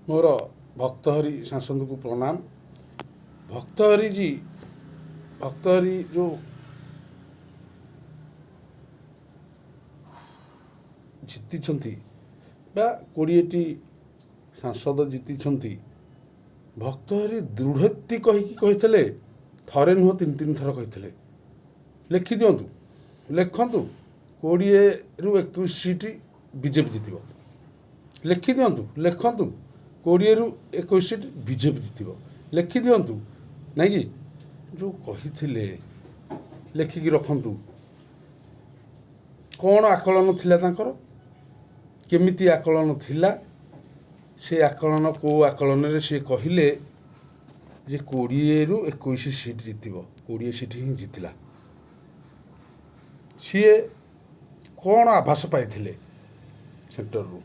मोर भक्तहरि सांसद को प्रणाम। भक्तहरि जी भक्तहरि जो जीति बा 20टी सांसद जीति भक्तहरि दृढ़ोक्ति कही थरे नुह 3 थर कही लिखि दिंतु लिखतु 20 ରୁ 21 सीट बीजेपी जीत लिखि दिंतु लिखतु 20 ରୁ 21 सीट बीजेपी जीत लिखि दिंतु नहीं कि जो कही लिखिकी रखतु कौन आकलन थिला तांकर केमिति आकलन थिला से आकलन को आकलन रे से कहिले जे 20 ରୁ 21 सीट जीत 20 सीट ही जीतला सी कौन आभास पाई सेंटर रू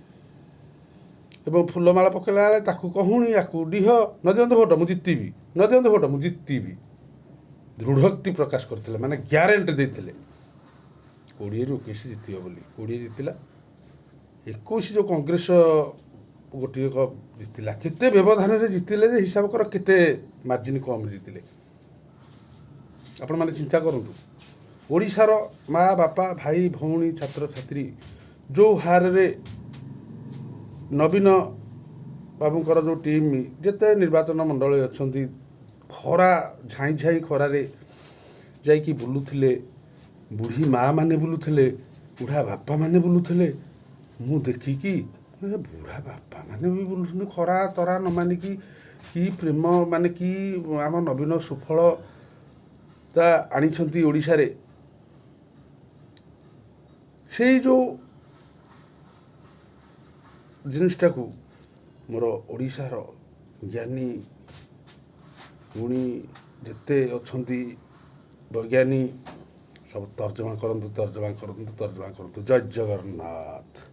एवं फुलमाला पकड़ा बेले कहूनी या डीह न दिंतु भोट मुझे जीतबी न दिंतु भोट मुझे जीतबी दृढ़ोक्ति प्रकाश करते माने ग्यारेंटी देते 20 ରୁ 21 जीत बोली 20 जीतला 21 जो कांग्रेस गोटे जीतला केते व्यवधान जीतिले हिसाब कर केते मार्जिन कम जीतिले आपण माने चिंता करंतु ओडिशार माँ बापा भाई भौणी छात्र छात्री जो हार रे नवीन बाबूंकर जो टीम जिते निर्वाचन मंडल अच्छा खरा झाई झाई खरारे जाइकी बुलुथिले बुढ़ी माँ माने बुलुथिले बुढ़ा बापा माने बुलुथिले मु देखिकी बुढ़ा बापा माने भी बुलुछंती खरा तरा न मानिकी कि प्रेम माने कि आम नवीन सुफलता आनिछंती ओडिशा रे से जो जिनिसटा को मोर ओडिशार ज्ञानी गुणी जिते अछंती वैज्ञानिक सब तर्जमा करंतु जय जगन्नाथ।